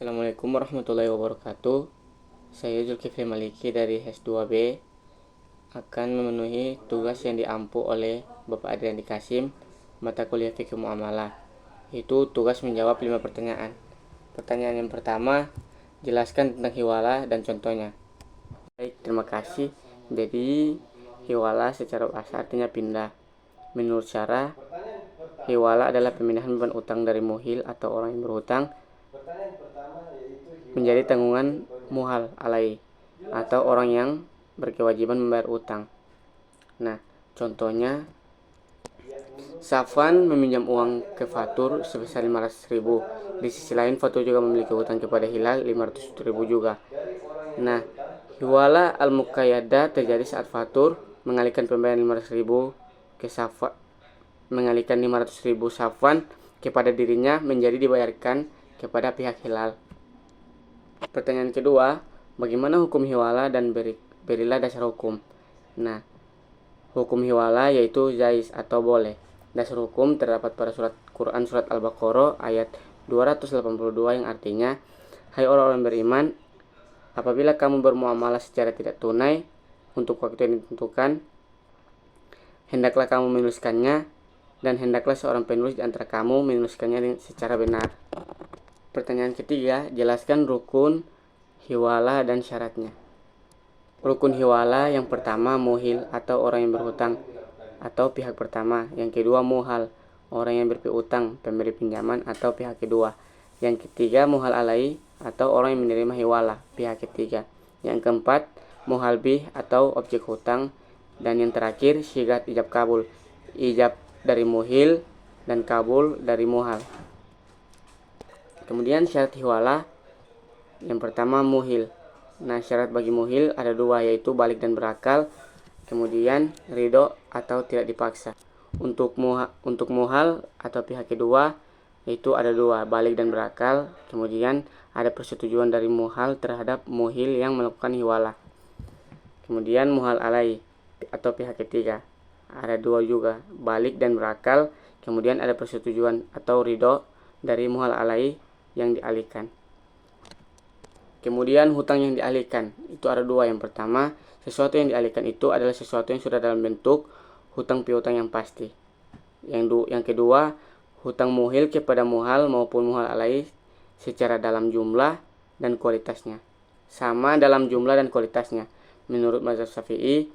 Assalamualaikum warahmatullahi wabarakatuh. Saya Zulkifli Maliki dari HES2B akan memenuhi tugas yang diampu oleh Bapak Adrian Kasim, mata kuliah Fikih Muamalah. Itu tugas menjawab 5 pertanyaan. Pertanyaan yang pertama, jelaskan tentang hiwala dan contohnya. Baik, terima kasih. Jadi, hiwala secara bahasa artinya pindah. Menurut syarah, hiwala adalah pemindahan beban utang dari muhil atau orang yang berhutang menjadi tanggungan muhal alai atau orang yang berkewajiban membayar utang. Nah, contohnya Safwan meminjam uang ke Fatur sebesar 500.000. Di sisi lain Fatur juga memiliki hutang kepada Hilal 500.000 juga. Nah, hiwala al-muqayyada terjadi saat Fatur mengalihkan pembayaran 500.000 ke Safwan, mengalihkan 500.000 Safwan kepada dirinya menjadi dibayarkan kepada pihak Hilal. Pertanyaan kedua, bagaimana hukum hiwala dan berilah dasar hukum. Nah, hukum hiwala yaitu jais atau boleh. Dasar hukum terdapat pada surat Quran surat Al-Baqarah ayat 282 yang artinya, hai orang-orang beriman, apabila kamu bermuamalah secara tidak tunai untuk waktu yang ditentukan, hendaklah kamu menuliskannya dan hendaklah seorang penulis di antara kamu menuliskannya secara benar. Pertanyaan ketiga, jelaskan rukun hiwala dan syaratnya. Rukun hiwala yang pertama muhil atau orang yang berhutang atau pihak pertama. Yang kedua muhal, orang yang berpiutang, pemberi pinjaman atau pihak kedua. Yang ketiga muhal alai atau orang yang menerima hiwala, pihak ketiga. Yang keempat muhal bih atau objek hutang. Dan yang terakhir syigat ijab kabul, ijab dari muhil dan kabul dari muhal. Kemudian syarat hiwala yang pertama muhil. Nah, syarat bagi muhil ada dua, yaitu balik dan berakal, kemudian ridho atau tidak dipaksa. Untuk muhal atau pihak kedua yaitu ada dua, balik dan berakal, kemudian ada persetujuan dari muhal terhadap muhil yang melakukan hiwala. Kemudian muhal alai atau pihak ketiga ada dua juga, balik dan berakal, kemudian ada persetujuan atau ridho dari muhal alai yang dialihkan. Kemudian hutang yang dialihkan itu ada dua. Yang pertama, sesuatu yang dialihkan itu adalah sesuatu yang sudah dalam bentuk hutang piutang yang pasti. Yang kedua, hutang muhil kepada muhal maupun muhal alai secara dalam jumlah dan kualitasnya. Sama dalam jumlah dan kualitasnya. Menurut mazhab Syafi'i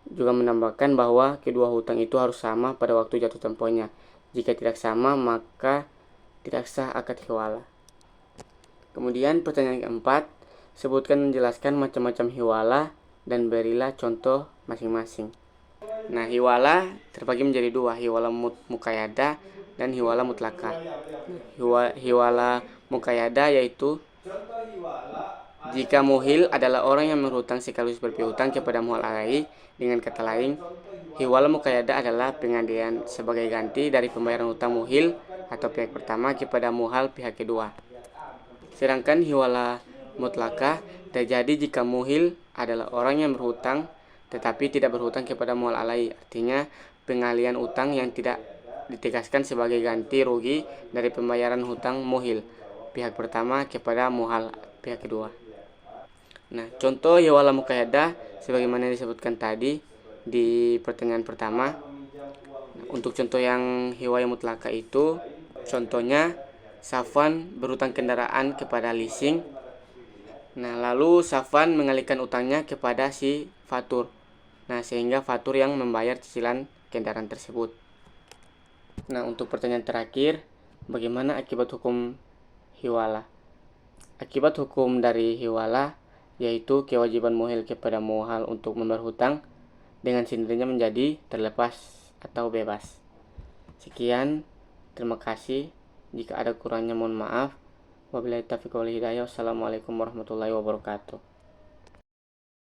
juga menambahkan bahwa kedua hutang itu harus sama pada waktu jatuh temponya. Jika tidak sama, maka tidak sah akad hiwala. Kemudian pertanyaan keempat, sebutkan menjelaskan macam-macam hiwala dan berilah contoh masing-masing. Nah, hiwala terbagi menjadi dua, hiwala muqayyada dan hiwala mutlaka. Hiwala muqayyada yaitu jika muhil adalah orang yang berhutang sekaligus berpiutang kepada muhal alai. Dengan kata lain, hiwala muqayyada adalah penggantian sebagai ganti dari pembayaran hutang muhil atau pihak pertama kepada muhal pihak kedua. Sedangkan hiwala mutlakah terjadi jika muhil adalah orang yang berhutang tetapi tidak berhutang kepada muhal alai. Artinya pengalian utang yang tidak ditegaskan sebagai ganti rugi dari pembayaran hutang muhil pihak pertama kepada muhal pihak kedua. Nah, contoh hiwala muqayyada sebagaimana disebutkan tadi di pertanyaan pertama. Untuk contoh yang hiwala mutlakah itu contohnya Safwan berhutang kendaraan kepada leasing. Nah, lalu Safwan mengalihkan utangnya kepada si Fatur. Nah, sehingga Fatur yang membayar cicilan kendaraan tersebut. Nah, untuk pertanyaan terakhir, bagaimana akibat hukum hiwala? Akibat hukum dari hiwala yaitu kewajiban muhil kepada muhal untuk membayar hutang dengan sendirinya menjadi terlepas atau bebas. Sekian, terima kasih. Jika ada kurangnya mohon maaf. Wabillahi taufiq wal hidayah. Wassalamualaikum warahmatullahi wabarakatuh.